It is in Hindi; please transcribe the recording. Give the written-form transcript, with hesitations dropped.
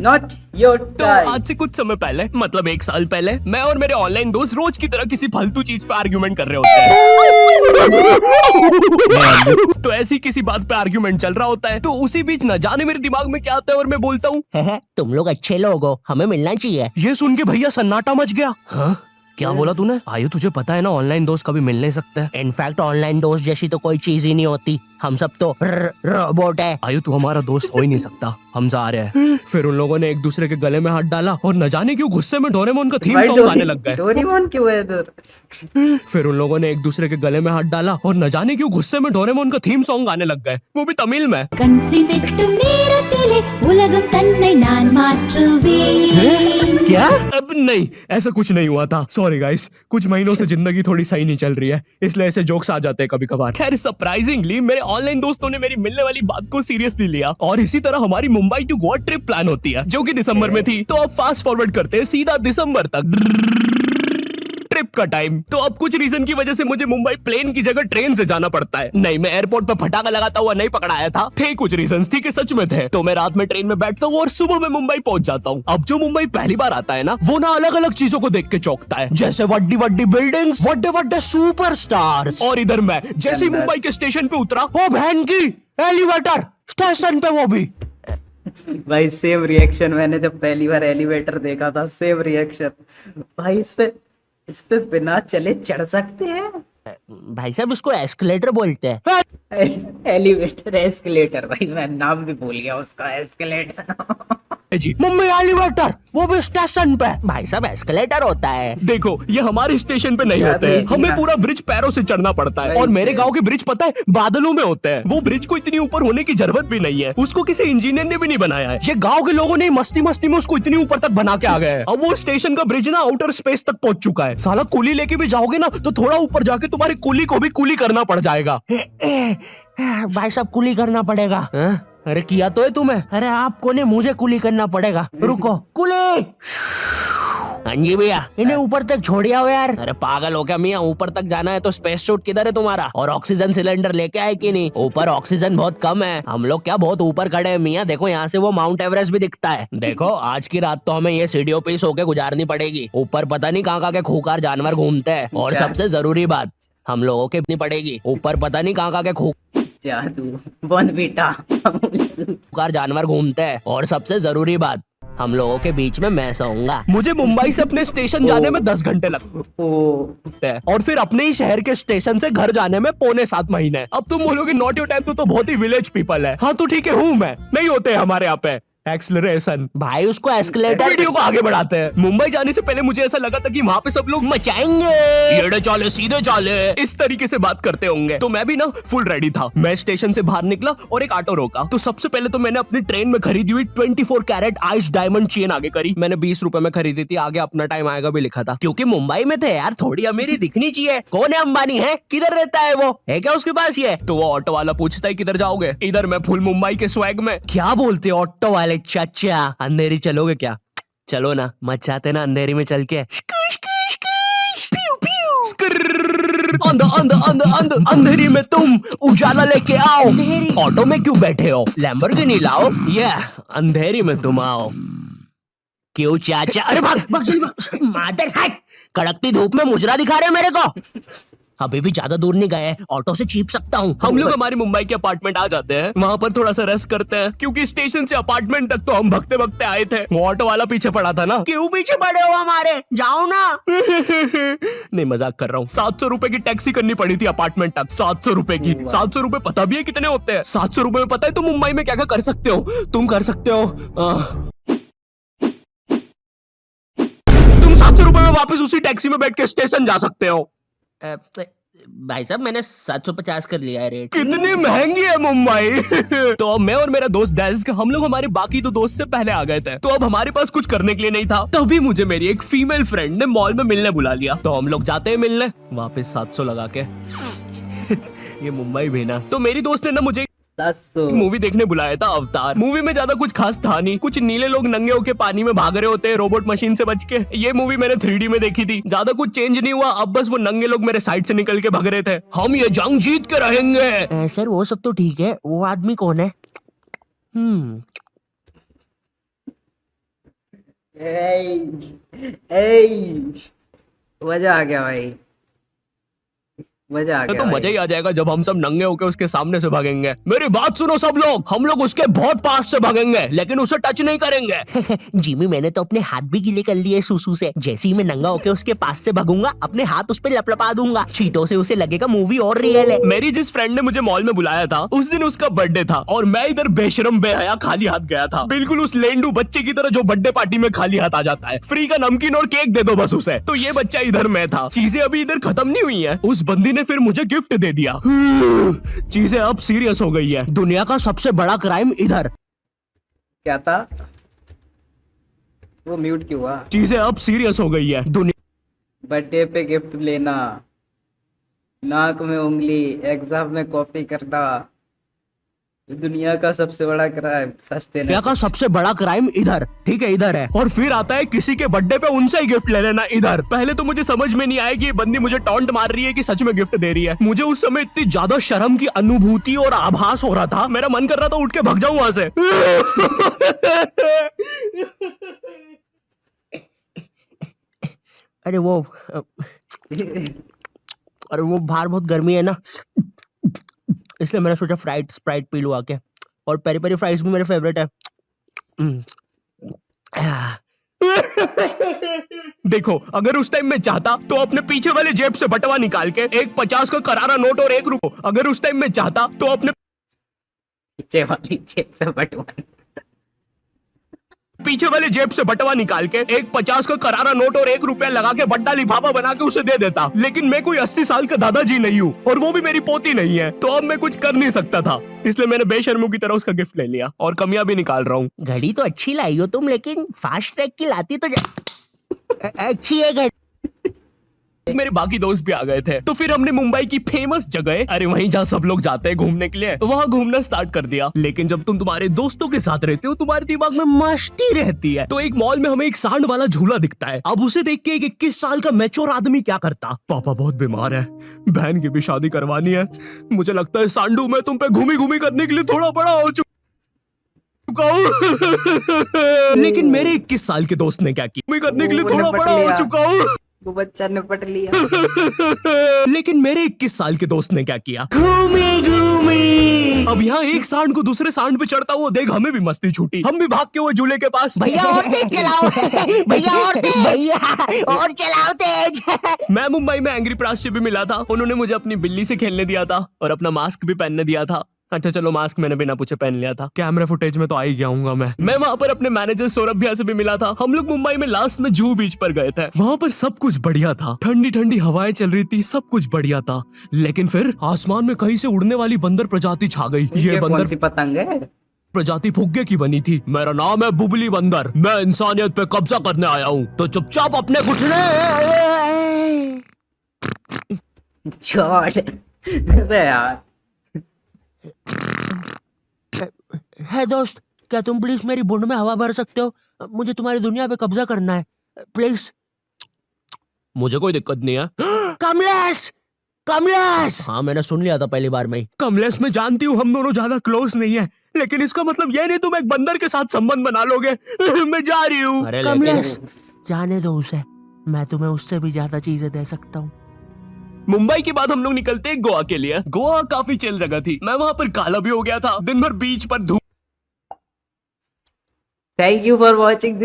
नॉट योर तो टाइम। आज से कुछ समय पहले, मतलब 1 साल पहले, मैं और मेरे ऑनलाइन दोस्त रोज की तरह किसी फालतू चीज पे आर्ग्यूमेंट कर रहे होते हैं। तो ऐसी किसी बात पे आर्ग्यूमेंट चल रहा होता है, तो उसी बीच न जाने मेरे दिमाग में क्या आता है और मैं बोलता हूँ, तुम लोग अच्छे लोग हो, हमें मिलना चाहिए। ये सुन के भैया सन्नाटा मच गया। हाँ क्या बोला तूने? आयु तुझे पता है ना, ऑनलाइन दोस्त कभी मिल नहीं सकते। इनफैक्ट ऑनलाइन दोस्त जैसी तो कोई चीज ही नहीं होती, हम सब तो रोबोट है। आयु तू हमारा दोस्त हो ही नहीं सकता, हम जा रहे हैं। फिर उन लोगों ने एक दूसरे के गले में हाथ डाला और न जाने क्यों गुस्से में डोरेमोन का थीम सॉन्ग गाने लग गए। डोरेमोन क्यों है इधर? फिर उन लोगों ने एक दूसरे के गले में हाथ डाला और न जाने क्यों गुस्से में डोरेमोन का थीम सॉन्ग गाने लग गए, वो भी तमिल में। கன்சி வெட்டும் நேரத்திலே உலகம் தன்னை நான் மாற்றுவேன்। क्या? अब नहीं, ऐसा कुछ नहीं हुआ था। सॉरी गाइस, कुछ महीनों से जिंदगी थोड़ी सही नहीं चल रही है, इसलिए ऐसे जोक्स आ जाते हैं कभी कभार। खैर सरप्राइजिंगली मेरे ऑनलाइन दोस्तों ने मेरी मिलने वाली बात को सीरियसली लिया और इसी तरह हमारी Mumbai to Goa trip plan होती है, जो कि दिसंबर में थी। तो अब फास्ट फॉरवर्ड करते हैं सीधा दिसंबर तक ट्रिप का टाइम। तो अब कुछ रीजन की वजह से मुझे मुंबई प्लेन की जगह ट्रेन से जाना पड़ता है। नहीं, मैं एयरपोर्ट पे फटाका लगाता हुआ नहीं पकड़ा आया था। थे कुछ रीजंस, थी कि सच में थे। तो मैं रात में ट्रेन में बैठता हूँ और सुबह में मुंबई पहुंच जाता हूँ। अब जो मुंबई पहली बार आता है ना, वो ना अलग अलग चीजों को देख के चौंकता है, जैसे वड्डी वड्डी बिल्डिंग्स, वड्डे वड्डे सुपरस्टार्स। और इधर मैं जैसे ही मुंबई के स्टेशन पे उतरा, ओ बहन की एलिवेटर स्टेशन पे, वो भी। भाई सेम रिएक्शन, मैंने जब पहली बार एलिवेटर देखा था, सेम रिएक्शन। भाई इस पे बिना चले चढ़ सकते हैं? भाई साहब इसको एस्केलेटर बोलते हैं। एलिवेटर एस्केलेटर, भाई मैं नाम भी भूल गया उसका, एस्केलेटर। जी मुंबई एलिवेटर, वो भी स्टेशन पे। भाई साहब एस्केलेटर होता है। देखो ये हमारे स्टेशन पे नहीं होते हैं, हमें पूरा ब्रिज पैरों से चढ़ना पड़ता है। और मेरे गांव के ब्रिज पता है बादलों में होते हैं। वो ब्रिज को इतनी ऊपर होने की जरूरत भी नहीं है, उसको किसी इंजीनियर ने भी नहीं बनाया है। ये गांव के लोगों ने मस्ती मस्ती में उसको इतनी ऊपर तक बना के आ गए हैं। अब वो स्टेशन का ब्रिज ना आउटर स्पेस तक पहुंच चुका है। साला कुली लेके भी जाओगे ना तो थोड़ा ऊपर जाके तुम्हारी कुली को भी कुली करना पड़ जाएगा। भाई साहब कुली करना पड़ेगा। अरे किया तो है तुम्हें। अरे आपको ने मुझे कुली करना पड़ेगा। रुको, कुली। हाँ जी भैया, इन्हें ऊपर तक छोड़िया हो यार। अरे पागल हो क्या मियाँ, ऊपर तक जाना है तो स्पेस सूट किधर है तुम्हारा? और ऑक्सीजन सिलेंडर लेके आए कि नहीं? ऊपर ऑक्सीजन बहुत कम है, हम लोग क्या बहुत ऊपर खड़े हैं मियाँ। देखो यहाँ से वो माउंट एवरेस्ट भी दिखता है। देखो आज की रात तो हमें ये सीढ़ियों पे सो के गुजारनी पड़ेगी। ऊपर पता नहीं कहाँ के खूंखार जानवर घूमते हैं। और सबसे जरूरी बात, हम लोगों की नहीं पड़ेगी। ऊपर पता नहीं कहाँ के जादू बंद बेटा, खूंखार जानवर घूमते हैं। और सबसे जरूरी बात, हम लोगों के बीच में मैं सोऊंगा। मुझे मुंबई से अपने स्टेशन जाने में 10 घंटे लगते हैं और फिर अपने ही शहर के स्टेशन से घर जाने में 6.25 महीने। अब तुम बोलोगे नॉट योर टाइम, तो बहुत ही विलेज पीपल है। हाँ तो ठीक है, हूँ मैं, नहीं होते हमारे यहाँ पे एक्सलरेशन। भाई उसको एस्केलेटर। वीडियो को आगे बढ़ाते हैं। मुंबई जाने से पहले मुझे ऐसा लगा था कि वहाँ पे सब लोग मचाएंगे, येड़े चाले सीधे चाले इस तरीके से बात करते होंगे। तो मैं भी ना फुल रेडी था। मैं स्टेशन से बाहर निकला और एक ऑटो रोका। तो सबसे पहले तो मैंने अपनी ट्रेन में खरीदी हुई 24 कैरेट आइस डायमंड चेन आगे करी। मैंने 20 रुपए में खरीदी थी, आगे अपना टाइम आएगा भी लिखा था, क्योंकि मुंबई में थे यार, थोड़ी अमीरी दिखनी चाहिए। कौन है अंबानी? है किधर रहता है वो? है क्या उसके पास ये? तो वो ऑटो वाला पूछता है किधर जाओगे? इधर मैं फुल मुंबई के स्वैग में। क्या बोलते ऑटो वाले चाचा? अंधेरी चलोगे क्या? चलो ना, मचाते ना अंधेरी में चल के। अंधेरी में तुम उजाला लेके आओ। ऑटो में क्यों बैठे हो? लैम्बोर्गिनी लाओ। ये अंधेरी में तुम आओ। क्यों चाचा? अरे भाग मादर है, कड़कती धूप में मुजरा दिखा रहे मेरे को। अभी भी ज्यादा दूर नहीं गए, ऑटो से चीप सकता हूँ। हम लोग हमारी मुंबई के अपार्टमेंट आ जाते हैं, वहाँ पर थोड़ा सा रेस्ट करते हैं, क्योंकि स्टेशन से अपार्टमेंट तक तो हम भगते भगते आए थे। वो ऑटो वाला पीछे पड़ा था ना। क्यों पीछे पड़े हो हमारे? जाओ ना। नहीं मजाक कर रहा हूँ। 700 रुपए की टैक्सी करनी पड़ी थी अपार्टमेंट तक। 700 रुपए की। 700 रुपए पता भी है कितने होते हैं? 700 रुपए में पता है तुम मुंबई में क्या क्या कर सकते हो? तुम कर सकते हो तुम 700 रुपए में वापस उसी टैक्सी में बैठ के स्टेशन जा सकते हो। भाई साहब मैंने 750 कर लिया है रेट। कितनी महंगी है मुंबई। तो अब मैं और मेरा दोस्त डेस्क, हम लोग हमारे बाकी दो दोस्त से पहले आ गए थे। तो अब हमारे पास कुछ करने के लिए नहीं था। तभी मुझे मेरी एक फीमेल फ्रेंड ने मॉल में मिलने बुला लिया। तो हम लोग जाते हैं मिलने, वापस 700 लगा के। ये मुंबई भी ना। तो मेरी दोस्त ने ना मुझे मूवी देखने बुलाया था, अवतार। मूवी में ज्यादा कुछ खास था नहीं, कुछ नीले लोग नंगे होके पानी में भाग रहे होते हैं रोबोट मशीन से बच के। ये मूवी मैंने 3D में देखी थी, ज्यादा कुछ चेंज नहीं हुआ। अब बस वो नंगे लोग मेरे साइड से निकल के भाग रहे थे। हम ये जंग जीत के रहेंगे। सर वो सब तो ठीक है, वो आदमी कौन है? मजा आ गया भाई, मजा आ गया तो मजा भाई। ही आ जाएगा जब हम सब नंगे होकर उसके सामने से भागेंगे। मेरी बात सुनो सब लोग, हम लोग उसके बहुत पास से भागेंगे लेकिन उसे टच नहीं करेंगे। जिमी मैंने तो अपने हाथ भी गीले कर लिए सुसु से। जैसे ही मैं नंगा होके उसके पास से भागूंगा अपने हाथ उस पे लपलपा दूंगा, छींटों से उसे लगेगा मूवी और रियल है। मेरी जिस फ्रेंड ने मुझे मॉल में बुलाया था उस दिन उसका बर्थडे था और मैं इधर बेशरम बेहया खाली हाथ गया था, बिल्कुल उस लेंडू बच्चे की तरह जो बर्थडे पार्टी में खाली हाथ आ जाता है। फ्री का नमकीन और केक दे दो बस उसे। तो ये बच्चा इधर मैं था। चीजें अभी इधर खत्म नहीं हुई है, उस बंदी ने फिर मुझे गिफ्ट दे दिया। चीजें अब सीरियस हो गई है। दुनिया का सबसे बड़ा क्राइम इधर। क्या था वो, म्यूट क्यों हुआ? चीजें अब सीरियस हो गई है। दुनिया बर्थडे पे गिफ्ट लेना, नाक में उंगली, एग्जाम में कॉपी करना, दुनिया का सबसे बड़ा क्राइम सस्ते दुनिया का सबसे बड़ा क्राइम इधर, ठीक है इधर है। और फिर आता है किसी के बर्थडे पे उनसे ही गिफ्ट ले लेना इधर। पहले तो मुझे समझ में नहीं आया कि ये बंदी मुझे टॉन्ट मार रही है कि सच में गिफ्ट दे रही है। मुझे उस समय इतनी ज्यादा शर्म की अनुभूति और आभास हो रहा था, मेरा मन कर रहा था उठ के भाग जाऊं वहां से। अरे वो बाहर बहुत गर्मी है ना, इसलिए मैंने सोचा स्प्राइट पी लूं आके। और पेरी पेरी फ्राइज भी मेरे फेवरेट है। देखो अगर उस टाइम में चाहता तो अपने पीछे वाले जेब से बटवा निकाल के एक 50 का करारा नोट और 1 रुपया, अगर उस टाइम में चाहता तो अपने पीछे वाली जेब से बटवा, पीछे वाले जेब से बटवा निकाल के एक 50 का करारा नोट और 1 रुपया लगा के बड्डा लिफाफा बना के उसे दे देता। लेकिन मैं कोई 80 साल का दादाजी नहीं हूँ और वो भी मेरी पोती नहीं है, तो अब मैं कुछ कर नहीं सकता था। इसलिए मैंने बेशर्मों की तरह उसका गिफ्ट ले लिया और कमियां भी निकाल रहा हूँ। घड़ी तो अच्छी लाई हो तुम, लेकिन फास्ट ट्रैक की लाती तो अच्छी है घड़ी। मेरे बाकी दोस्त भी आ गए थे, तो फिर हमने मुंबई की फेमस जगह, अरे वहीं जहाँ सब लोग जाते हैं घूमने के लिए, वहाँ घूमना स्टार्ट कर दिया। लेकिन जब तुम तुम्हारे दोस्तों के साथ रहते हो तुम्हारे दिमाग में मस्ती रहती है। तो एक मॉल में हमें एक सांड वाला झूला दिखता है। अब उसे देख के एक 21 साल का मैच्योर आदमी क्या करता, पापा बहुत बीमार है, बहन की भी शादी करवानी है, मुझे लगता है सांडू मैं तुम पे घूमी घूमी करने के लिए थोड़ा बड़ा हो चुका हूँ। लेकिन मेरे 21 साल के दोस्त ने क्या किया, मैं करने के लिए थोड़ा बड़ा हो चुका हूँ। वो बच्चा ने पट लिया। लेकिन मेरे 21 साल के दोस्त ने क्या किया, घूमी घूमी। अब यहाँ एक सांड को दूसरे सांड पे चढ़ता हुआ देख हमें भी मस्ती छूटी। हम भी भाग के वो झूले के पास, भैया और तेज चलाओ, भैया और तेज, भैया और चलाओ तेज। मैं मुंबई में एंग्री प्रास से भी मिला था। उन्होंने मुझे अपनी बिल्ली से खेलने दिया था और अपना मास्क भी पहनने दिया था। अच्छा चलो मास्क मैंने बिना पूछे पहन लिया था, कैमरा फुटेज में तो आ ही गया हूँ मैं वहां पर अपने मैनेजर सौरभ भैया से भी मिला था। हम लोग मुंबई में लास्ट में जुहू बीच पर गए थे। वहां पर सब कुछ बढ़िया था, ठंडी ठंडी हवाएं चल रही थी, सब कुछ बढ़िया था। लेकिन फिर आसमान में कहीं से उड़ने वाली बंदर प्रजाति छा गई। ये कौन बंदर सी पतंग है? प्रजाति फुग्गे की बनी थी। मेरा नाम है बुबली बंदर, मैं इंसानियत पे कब्जा करने आया हूँ, तो चुपचाप अपने घुटने। छोड़ अबे यार। है दोस्त, क्या तुम प्लीज मेरी बूंद में हवा भर सकते हो? मुझे तुम्हारी दुनिया पे कब्जा करना है, प्लीज। मुझे कोई दिक्कत नहीं है। कमलेश, कमलेश। हाँ मैंने सुन लिया था पहली बार में ही। कमलेश मैं जानती हूँ हम दोनों ज्यादा क्लोज नहीं है, लेकिन इसका मतलब ये नहीं तुम एक बंदर के साथ संबंध बना लोगे। मैं जा रही हूँ। अरे कमलेश जाने दो उसे, मैं तुम्हें उससे भी ज्यादा चीजें दे सकता हूँ। मुंबई के बाद हम लोग निकलते हैं गोवा के लिए। गोवा काफी चिल जगह थी, मैं वहां पर काला भी हो गया था, दिन भर बीच पर धूप। Thank you for watching this